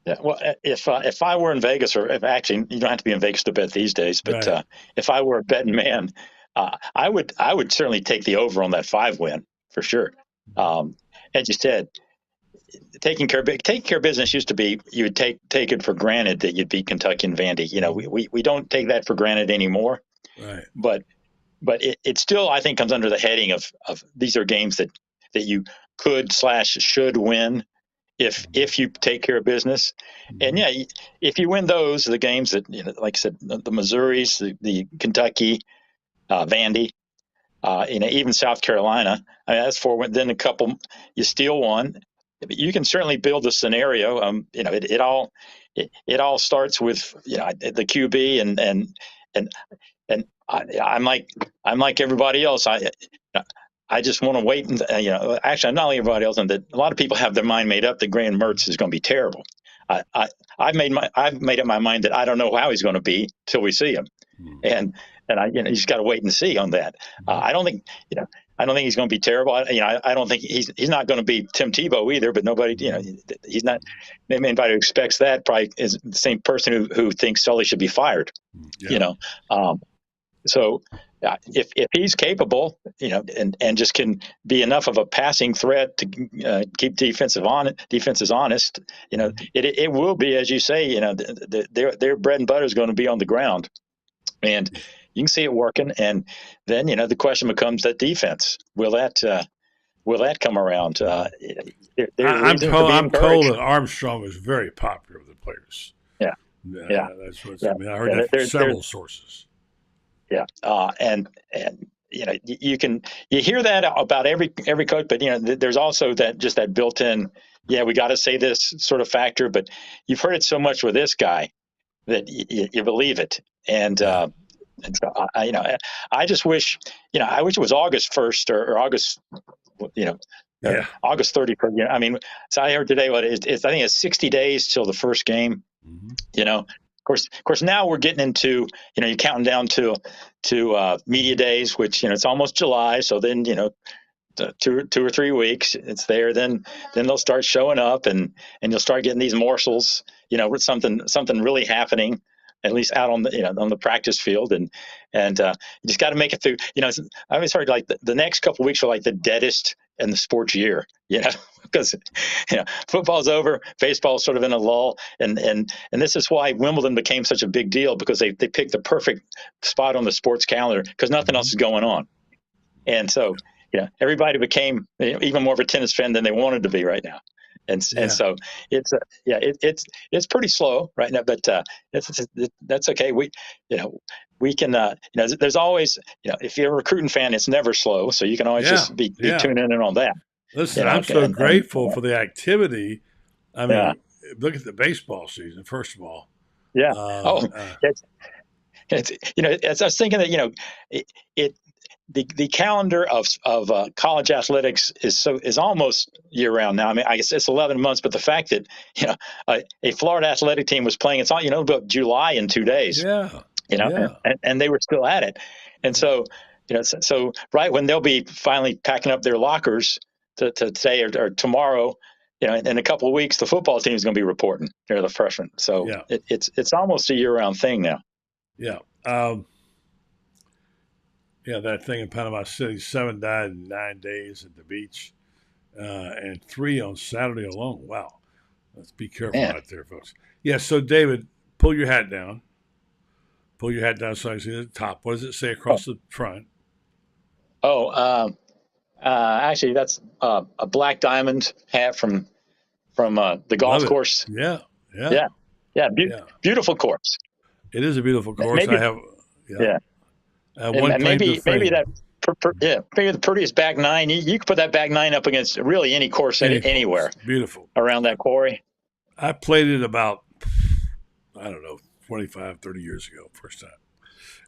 Yeah, well, if I were in Vegas, or if actually you don't have to be in Vegas to bet these days, but Right. If I were a betting man, I would certainly take the over on that 5 win for sure. As you said, taking care of business used to be you would take it for granted that you'd beat Kentucky and Vandy. You know, we don't take that for granted anymore. Right. But it still, I think, comes under the heading of these are games that you could/should win if you take care of business. And yeah, if you win those, the games that, you know, like I said, the Missouris, the Kentucky, Vandy, you know, even South Carolina, I mean, that's 4 wins. Then a couple, you steal one. You can certainly build a scenario. You know, it all starts with, you know, the QB and I'm like everybody else. I just want to wait. And, you know, actually, I'm not like everybody else, and that a lot of people have their mind made up that Graham Mertz is going to be terrible. I've made up my mind that I don't know how he's going to be till we see him, and you know, you just got to wait and see on that. I don't think he's going to be terrible. I don't think he's not going to be Tim Tebow either. But nobody, you know, he's not. Anybody who expects that probably is the same person who thinks Sully should be fired. Yeah. You know. So if he's capable, you know, and just can be enough of a passing threat to keep defenses honest, you know, it will be, as you say, you know, their bread and butter is going to be on the ground, and you can see it working. And then, you know, the question becomes that defense. Will that come around? I'm told that Armstrong is very popular with the players. Yeah. That's what I mean. I heard that from several sources. Yeah, and you know, you hear that about every coach, but you know, there's also that built-in, yeah, we got to say this sort of factor. But you've heard it so much with this guy that you believe it, and so you know, I just wish, you know, I wish it was August 1st or August, you know, August 31st. You know, I mean, so I heard today what it's I think it's 60 days till the first game. You know. Of course, now we're getting into, you know, you're counting down to media days, which, you know, it's almost July. So then, you know, 2 or 3 weeks, it's there. Then they'll start showing up, and you'll start getting these morsels, you know, with something really happening, at least out on the, you know, on the practice field, and you just got to make it through. You know, I always heard like the next couple of weeks are like the deadest in the sports year, you know, because, you know, football's over, baseball's sort of in a lull, and this is why Wimbledon became such a big deal, because they picked the perfect spot on the sports calendar because nothing else is going on, and so, you know, everybody became, you know, even more of a tennis fan than they wanted to be right now. And so it's pretty slow right now, but that's okay. We can, you know, there's always, you know, if you're a recruiting fan, it's never slow. So you can always just be tuning in on that. Listen, you know, I'm so grateful for the activity. I mean, look at the baseball season, first of all. Yeah. It's you know, as I was thinking that, you know, the calendar of college athletics is almost year round now. I mean, I guess it's 11 months, but the fact that, you know, a Florida athletic team was playing, it's all, you know, about July in 2 days. Yeah. You know, and they were still at it, and so, you know, so right when they'll be finally packing up their lockers to say or tomorrow, you know, in a couple of weeks, the football team is going to be reporting. They're the freshmen, so it's almost a year round thing now. Yeah. That thing in Panama City, 7 died in 9 days at the beach, and 3 on Saturday alone. Wow. Let's be careful out there, folks. Yeah, so David, pull your hat down. Pull your hat down so I can see the top. What does it say across the front? Actually, that's a black diamond hat from the golf course. Yeah. Beautiful course. It is a beautiful course. Maybe, I have and one claim to fame. maybe that maybe the prettiest back nine. You could put that back nine up against really any course anywhere. Beautiful around that quarry. I played it about, I don't know, 25, 30 years ago, first time.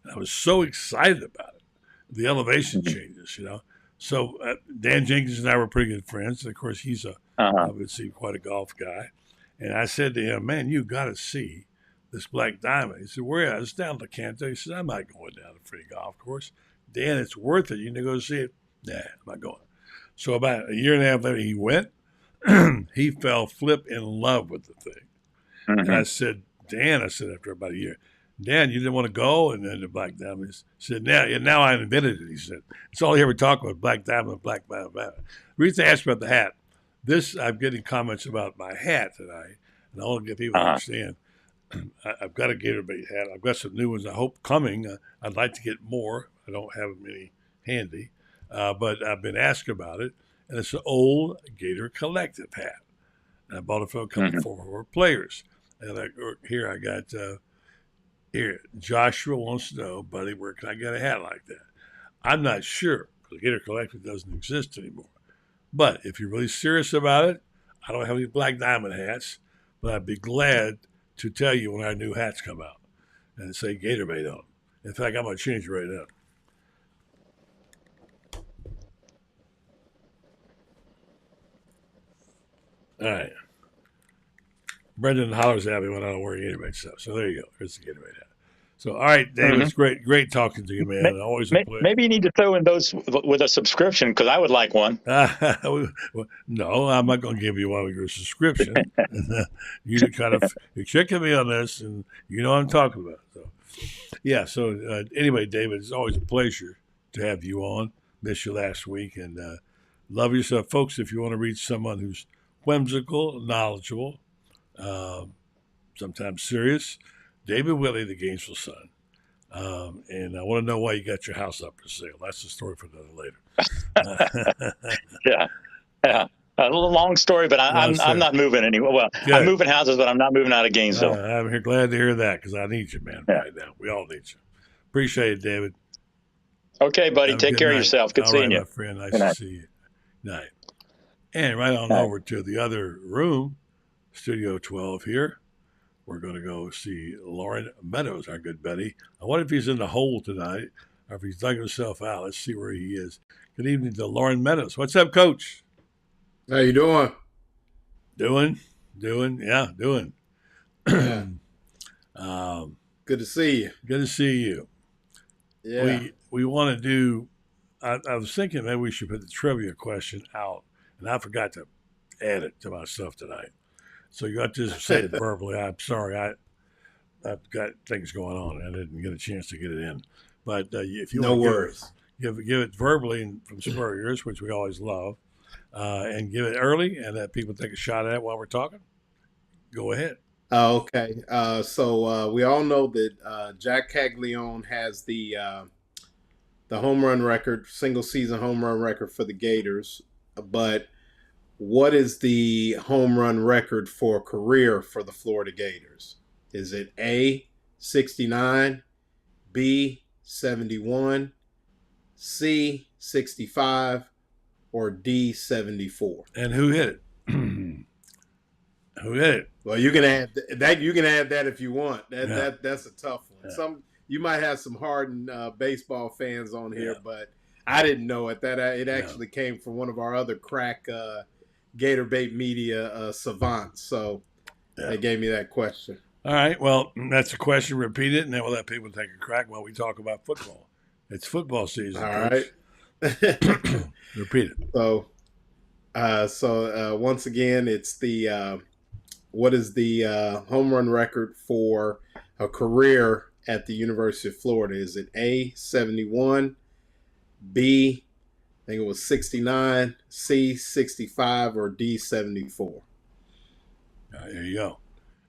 And I was so excited about it. The elevation changes, you know. So Dan Jenkins and I were pretty good friends. And of course, he's obviously quite a golf guy. And I said to him, man, you got to see this Black Diamond. He said, where? I was down to Canto. He said, I'm not going down to free golf course. Dan, it's worth it. You need to go see it. Nah, I'm not going. So about a year and a half later, he went. He fell flip in love with the thing. And I said, Dan, after about a year, Dan, you didn't want to go? And then the Black Diamond said, now I invented it, he said. It's all he ever talked about, Black Diamond, Black Diamond. The reason I asked about the hat, I'm getting comments about my hat tonight, and I want to get people to understand. I've got a Gator bait hat. I've got some new ones I hope coming. I'd like to get more. I don't have any handy, but I've been asked about it, and it's an old Gator Collective hat. And I bought it for a couple for players. And here I got here. Joshua wants to know, buddy, where can I get a hat like that? I'm not sure because Gator Collective doesn't exist anymore. But if you're really serious about it, I don't have any Black Diamond hats, but I'd be glad to tell you when our new hats come out and say Gator Bait on them. In fact, I'm going to change it right now. All right. Brendan hollers at me when I don't wear Gator Bait stuff. So there you go. There's the Gator Bait hat. So, all right, David, it's great talking to you, man. Always a pleasure. Maybe you need to throw in those with a subscription because I would like one. No, I'm not going to give you one with your subscription. You're checking me on this, and you know what I'm talking about. So, yeah. So anyway, David, it's always a pleasure to have you on. Missed you last week, and love yourself, folks. If you want to reach someone who's whimsical, knowledgeable, sometimes serious. David Whitley, the Gainesville Sun. And I want to know why you got your house up for sale. That's the story for another later. Yeah. A little long story, but I'm not moving anywhere. Well, good. I'm moving houses, but I'm not moving out of Gainesville. I'm glad to hear that because I need you, man, right now. We all need you. Appreciate it, David. Okay, buddy. Take care of yourself. Good seeing you. My friend. Nice to see you. Night. And right on over to the other room, Studio 12 here. We're going to go see Lauren Meadows, our good buddy. I wonder if he's in the hole tonight or if he's dug himself out. Let's see where he is. Good evening to Lauren Meadows. What's up, Coach? How you doing? Doing. Yeah. Good to see you. Good to see you. Yeah. We want to do, I was thinking maybe we should put the trivia question out, and I forgot to add it to my stuff tonight. So you got to say it verbally. I'm sorry. I've got things going on. I didn't get a chance to get it in. But if you want to give it verbally from Spurrier's, which we always love, and give it early and let people take a shot at it while we're talking, go ahead. Okay. So we all know that Jack Caglione has the home run record, single season home run record for the Gators. But what is the home run record for a career for the Florida Gators? Is it A, 69, B, 71, C, 65, or D, 74? And who hit it? Who hit it? Well, you can add that. You can add that if you want. That's a tough one. Yeah. You might have some hardened baseball fans on here, but I didn't know it. It actually came from one of our other crack Gator Bait Media savants. So they gave me that question. All right. Well, that's a question. Repeat it, and then we'll let people take a crack while we talk about football. It's football season. All right. Repeat it. So once again, it's the what is the home run record for a career at the University of Florida? Is it A, 71, B, I think it was 69, C, 65, or D, 74? There you go.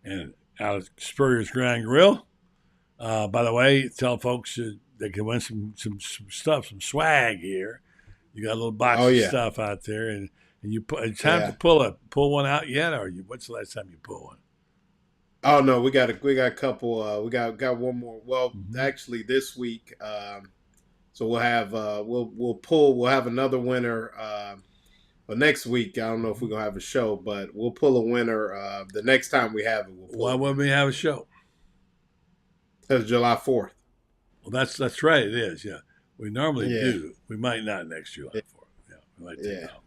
And out of Spurrier's Grand Grill, by the way, tell folks they can win some stuff, some swag here. You got a little box of stuff out there, and you it's time to pull one out yet, or what's the last time you pulled one? Oh no, we got a couple. We got one more. Well, Mm-hmm. actually, this week. So we'll have we'll have another winner. Well, next week I don't know if we're gonna have a show, but we'll pull a winner. The next time we have it, we'll pull. Why wouldn't we have a show? That's July 4th. Well, that's right. It is. Yeah, we normally Yeah. do. We might not next July 4th. Yeah, we might take Yeah. off.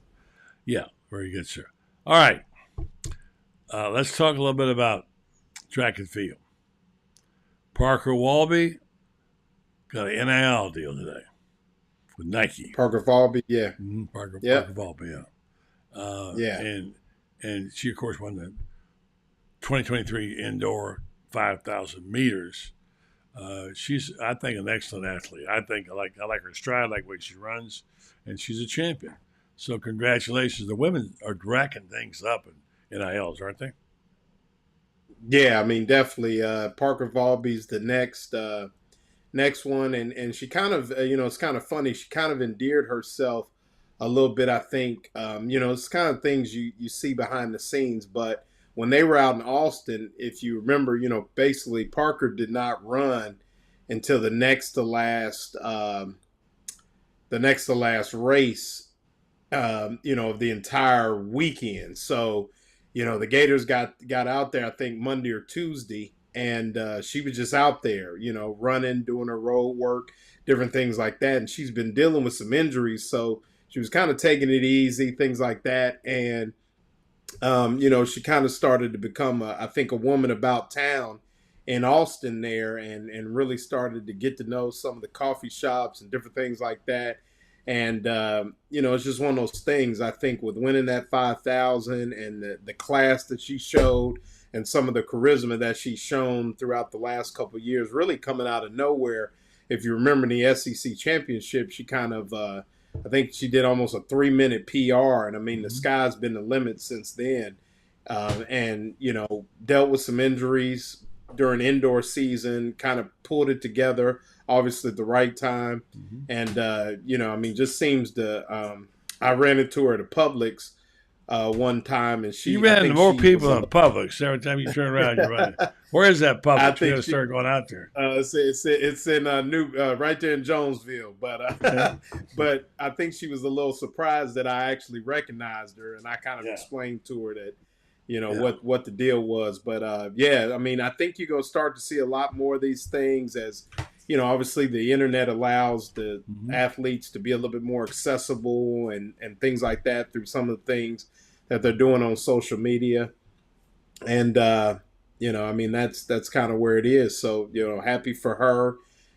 Yeah, very good, sir. All right, let's talk a little bit about track and field. Parker Walby got an NIL deal today with Nike. Parker Valby, yeah. Mm-hmm. Parker Walby, yeah. Yeah. And she of course won the 2023 indoor 5,000 meters. She's, I think, an excellent athlete. I like her stride, I like the way she runs, and she's a champion. So congratulations. The women are racking things up in NILs, aren't they? Yeah, I mean, definitely. Parker Valby's the next one, and she kind of, it's kind of funny. She kind of endeared herself a little bit, I think. It's kind of things you see behind the scenes, but when they were out in Austin, if you remember, basically Parker did not run until the next to last race, of the entire weekend. So, the Gators got out there, I think Monday or Tuesday, and she was just out there, running, doing her road work, different things like that. And she's been dealing with some injuries, so she was kind of taking it easy, things like that. And she kind of started to become, I think, a woman about town in Austin there, and really started to get to know some of the coffee shops and different things like that. And, it's just one of those things, I think, with winning that 5,000 and the class that she showed and some of the charisma that she's shown throughout the last couple of years, really coming out of nowhere. If you remember the SEC championship, she kind of, I think she did almost a 3-minute PR. And I mean, the sky's been the limit since then. And, dealt with some injuries during indoor season, kind of pulled it together, obviously at the right time. And, just seems to, I ran into her at a Publix one time, and you ran into more people in Publix. Every time you turn around, you're running. Where is that Publix? You got to start going out there. It's in right there in Jonesville. But but I think she was a little surprised that I actually recognized her, and I kind of explained to her that what the deal was. But I mean, I think you're gonna start to see a lot more of these things as obviously the internet allows the athletes to be a little bit more accessible and things like that through some of the things that they're doing on social media. And, I mean, that's kind of where it is. So, happy for her.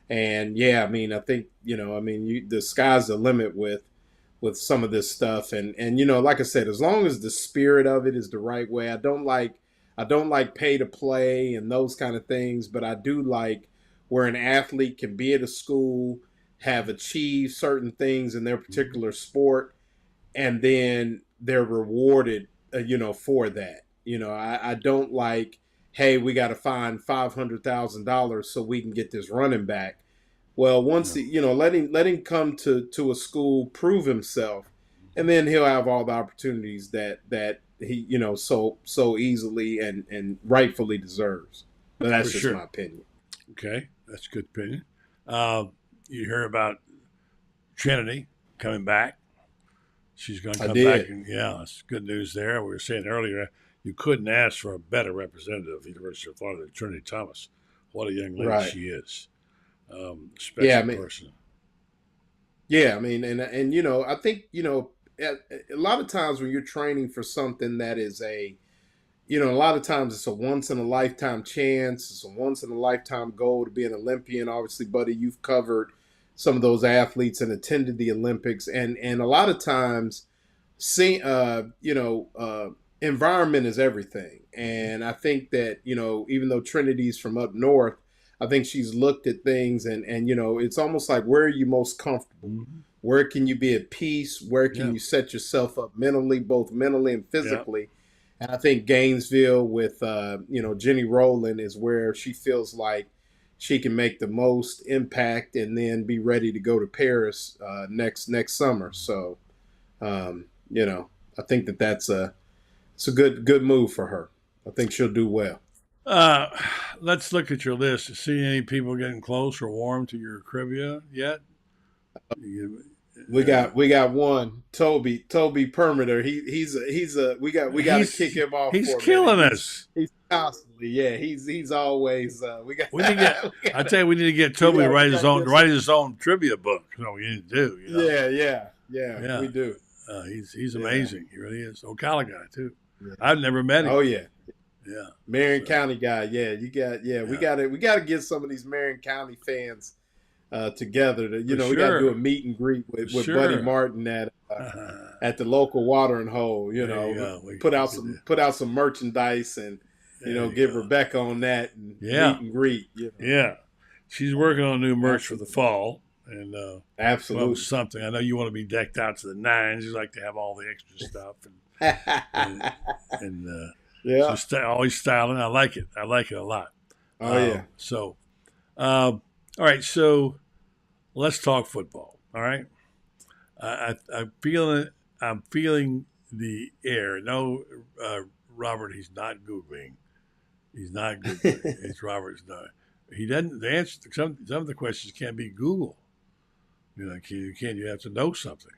And I mean, I think, the sky's the limit with some of this stuff. And, like I said, as long as the spirit of it is the right way, I don't like pay to play and those kind of things, but I do like where an athlete can be at a school, have achieved certain things in their particular sport, and then they're rewarded, for that. I don't like, hey, we got to find $500,000 so we can get this running back. Well, once let him come to a school, prove himself, and then he'll have all the opportunities that he so easily and rightfully deserves. But that's just my opinion. Okay, that's a good opinion. You hear about Trinity coming back. She's going to come back. And, that's good news there. We were saying earlier, you couldn't ask for a better representative of the University of Florida than Trinity Thomas. What a young lady she is. Special person. Yeah, I mean, and I think, a lot of times when you're training for something that is a lot of times it's a once-in-a-lifetime chance. It's a once-in-a-lifetime goal to be an Olympian. Obviously, buddy, you've covered some of those athletes and attended the Olympics. And a lot of times, environment is everything. And I think that, even though Trinity's from up north, I think she's looked at things and it's almost like, where are you most comfortable? Mm-hmm. Where can you be at peace? Where can you set yourself up mentally, both mentally and physically? Yeah. And I think Gainesville with, Jenny Rowland is where she feels like she can make the most impact and then be ready to go to Paris next summer. So, I think that's a good move for her. I think she'll do well. Uh, let's look at your list. See any people getting close or warm to your trivia yet? We got one Toby Permitter. He's we got to kick him off He's for a killing minute. us. He's constantly he's always we got. We need to get. I tell you, we need to get Toby to write his own trivia book. You know, we need to do. You know? Yeah. We do. He's amazing. He really is. Ocala guy too. Yeah. I've never met him. Oh yeah. Yeah. Marion County guy. Yeah, we got to get some of these Marion County fans together. To, we got to do a meet and greet with Buddy Martin at the local watering hole. Put out some merchandise and get Rebecca on that and meet and greet. Yeah, she's working on new merch for the fall. And absolutely something. I know you want to be decked out to the nines. You like to have all the extra stuff and yeah, so always styling. I like it. I like it a lot. Oh yeah. So, all right. So let's talk football. All right. I'm feeling the air. No, Robert. He's not googling. It's Robert's not. He doesn't. The answer to some of the questions can't be Google. You have to know something.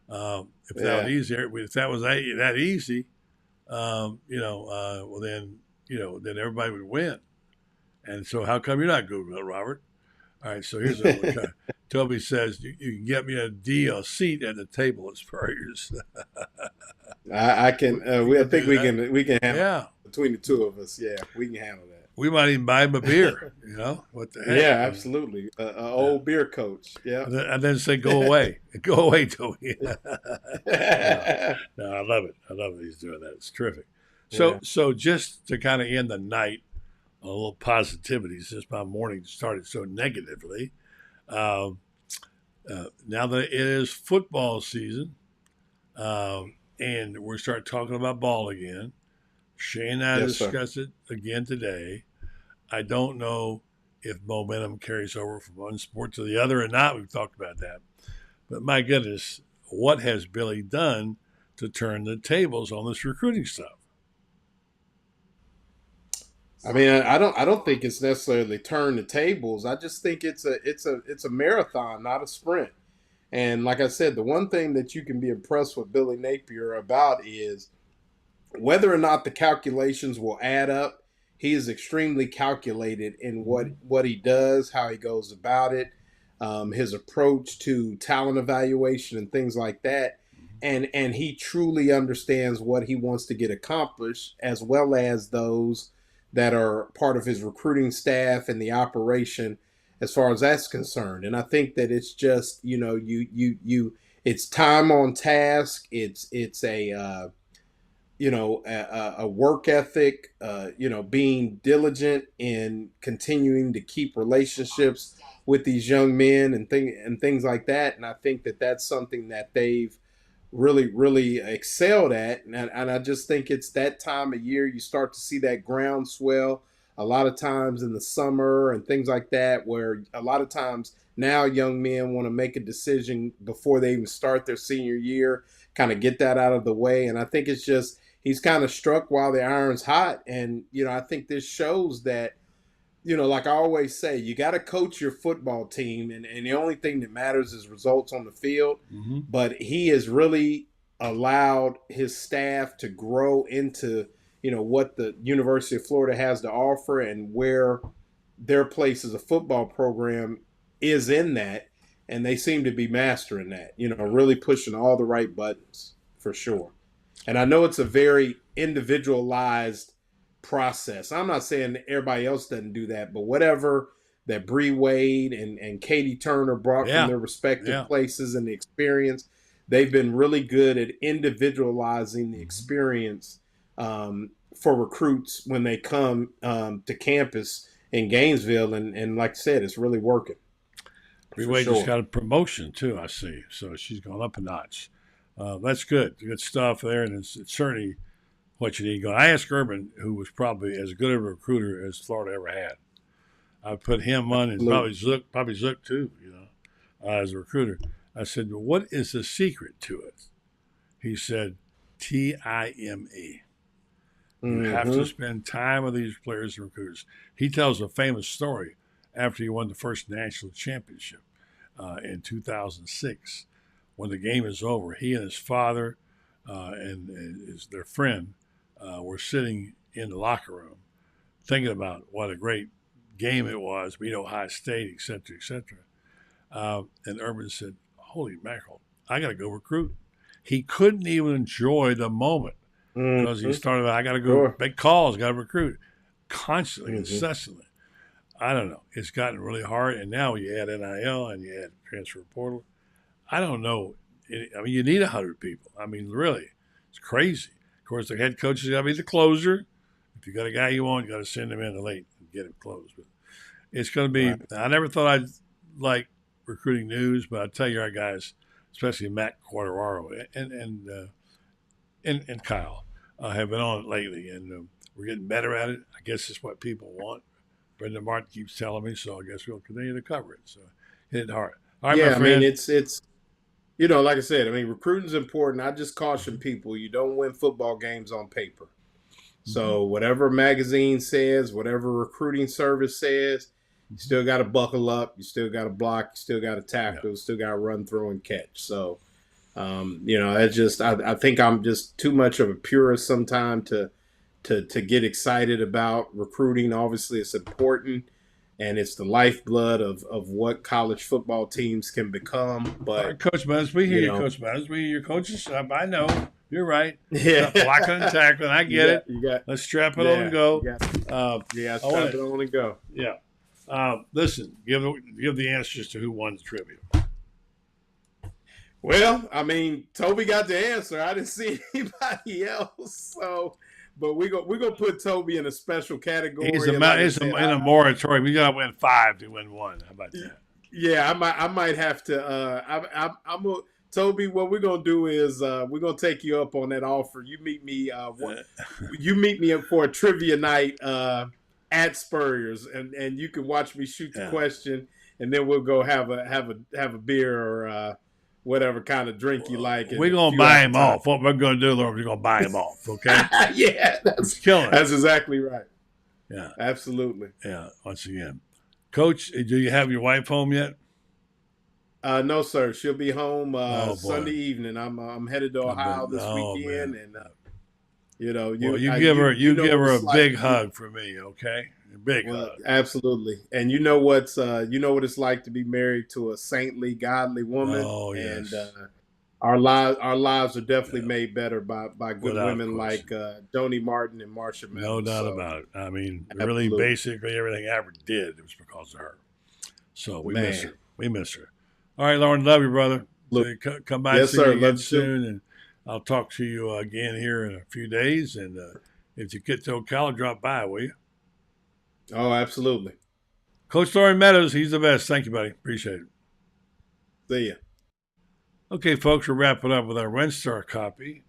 If that was easier, if that was that easy, well then everybody would win. And so how come you're not Googling it, Robert? All right, so here's what Toby says: you can get me a seat at the table at Spurrier's. I can. I think we can handle it between the two of us. Yeah, we can handle that. We might even buy him a beer. What the heck? Yeah, absolutely. Old beer coach. Yeah, and then say, "Go away, go away, Toby." No, I love it. I love that he's doing that. It's terrific. So just to kind of end the night, a little positivity since my morning started so negatively. Now that it is football season, and we're starting talking about ball again. Shane and I discussed it again today. I don't know if momentum carries over from one sport to the other or not. We've talked about that. But my goodness, what has Billy done to turn the tables on this recruiting stuff? I mean, I don't think it's necessarily turn the tables. I just think it's a marathon, not a sprint. And like I said, the one thing that you can be impressed with Billy Napier about is whether or not the calculations will add up. He is extremely calculated in what he does, how he goes about it, his approach to talent evaluation and things like that. And he truly understands what he wants to get accomplished, as well as those that are part of his recruiting staff and the operation as far as that's concerned. And I think that it's just, it's time on task. It's a work ethic, being diligent in continuing to keep relationships with these young men and things like that. And I think that that's something that they've really, really excelled at. And I just think it's that time of year you start to see that groundswell a lot of times in the summer and things like that, where a lot of times now young men want to make a decision before they even start their senior year, kind of get that out of the way. And I think it's just, he's kind of struck while the iron's hot. And, I think this shows that, like I always say, you got to coach your football team. And the only thing that matters is results on the field. Mm-hmm. But he has really allowed his staff to grow into, what the University of Florida has to offer and where their place as a football program is in that. And they seem to be mastering that, really pushing all the right buttons for sure. And I know it's a very individualized process. I'm not saying everybody else doesn't do that, but whatever that Bree Wade and Katie Turner brought from their respective places and the experience, they've been really good at individualizing the experience for recruits when they come to campus in Gainesville. And like I said, it's really working. Bree Wade just got a promotion too, I see. So she's gone up a notch. That's good. Good stuff there, and it's certainly what you need going. I asked Urban, who was probably as good a recruiter as Florida ever had. I put him on, and probably Zook too, as a recruiter. I said, well, what is the secret to it? He said, TIME. You have to spend time with these players and recruiters. He tells a famous story after he won the first national championship in 2006. When the game is over, he and his father and their friend were sitting in the locker room thinking about what a great game it was, beat Ohio State, et cetera, et cetera. And Urban said, holy mackerel, I got to go recruit. He couldn't even enjoy the moment because he started, I got to go make calls, got to recruit constantly, incessantly. I don't know. It's gotten really hard. And now you add NIL and you add transfer portal. I don't know. I mean, you need 100 people. I mean, really, it's crazy. Of course, the head coach has got to be the closer. If you got a guy you want, you got to send him in late and get him closed. But it's going to be. Right. I never thought I'd like recruiting news, but I tell you, our guys, especially Matt Quartararo and Kyle, have been on it lately, and we're getting better at it. I guess it's what people want. Brendan Martin keeps telling me, so I guess we'll continue to cover it. So hit it hard. All right, yeah, I mean, it's like I said, I mean, recruiting's important. I just caution people, you don't win football games on paper. So whatever magazine says, whatever recruiting service says, you still got to buckle up. You still got to block. You still got to tackle. You still got to run, throw, and catch. So, that's just I think I'm just too much of a purist sometimes to get excited about recruiting. Obviously, it's important, and it's the lifeblood of what college football teams can become. But all right, Coach Meadows, we hear you, Coach Meadows. We hear your coaches. I know. You're right. Yeah. Blocking and tackling. I get it. Let's strap it on and go. Strap it on and go. Yeah. Listen, give the answers to who won the trivia. Well, I mean, Toby got the answer. I didn't see anybody else. So, but we're gonna put Toby in a special category. He's in a moratorium. You gotta win 5 to win 1. How about that? Yeah, I might have to. I'm Toby, what we're gonna do is we're gonna take you up on that offer. You meet me. You meet me up for a trivia night at Spurrier's, and you can watch me shoot the question, and then we'll go have a beer or whatever kind of drink you like. We're gonna buy him off. What we're gonna do, Lord, we're gonna buy him off. Okay? Yeah, that's killing. That's exactly right. Yeah, absolutely. Yeah. Once again, Coach, do you have your wife home yet? No, sir. She'll be home Sunday evening. I'm headed to Ohio this weekend, and you give her a big hug for me, okay? A big hug. Absolutely. And you know what it's like to be married to a saintly, godly woman. Oh, yes. And our lives are definitely made better by good women like Joni Martin and Marsha Meadows. No doubt about it. I mean, really, basically everything I ever did was because of her. So we miss her. We miss her. All right, Lauren, love you, brother. Come by and see me again soon, and I'll talk to you again here in a few days. And if you get to Ocala, drop by, will you? Oh, absolutely. Coach Lauren Meadows, he's the best. Thank you, buddy. Appreciate it. See ya. Okay, folks, we're wrapping up with our WinStar copy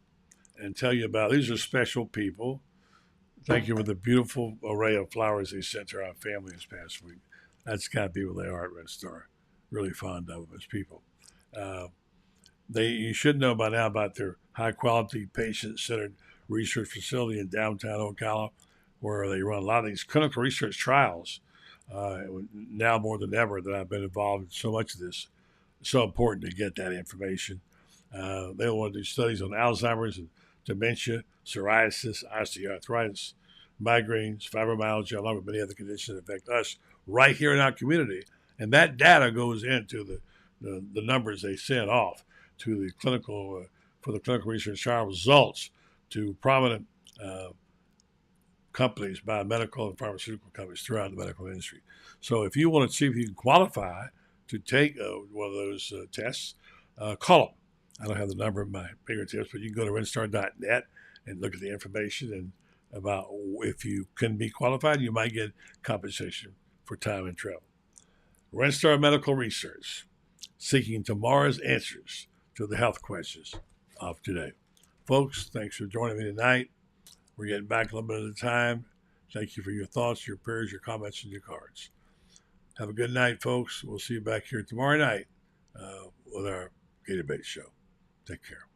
and tell you about these are special people. Thank you for the beautiful array of flowers they sent to our family this past week. That's got to be what they are at WinStar. Really fond of them as people. You should know by now about their high-quality, patient-centered research facility in downtown Ocala, where they run a lot of these clinical research trials. Now more than ever that I've been involved in so much of this. It's so important to get that information. They want to do studies on Alzheimer's and dementia, psoriasis, osteoarthritis, migraines, fibromyalgia, along with many other conditions that affect us right here in our community. And that data goes into the numbers they send off to the clinical for the clinical research trial results to prominent companies, biomedical and pharmaceutical companies throughout the medical industry. So if you want to see if you can qualify to take one of those tests, call them. I don't have the number at my fingertips, but you can go to winstar.net and look at the information and about if you can be qualified, you might get compensation for time and travel. WinStar Medical Research, seeking tomorrow's answers to the health questions of today. Folks, thanks for joining me tonight. We're getting back a little bit at a time. Thank you for your thoughts, your prayers, your comments, and your cards. Have a good night, folks. We'll see you back here tomorrow night with our Gator Bait Show. Take care.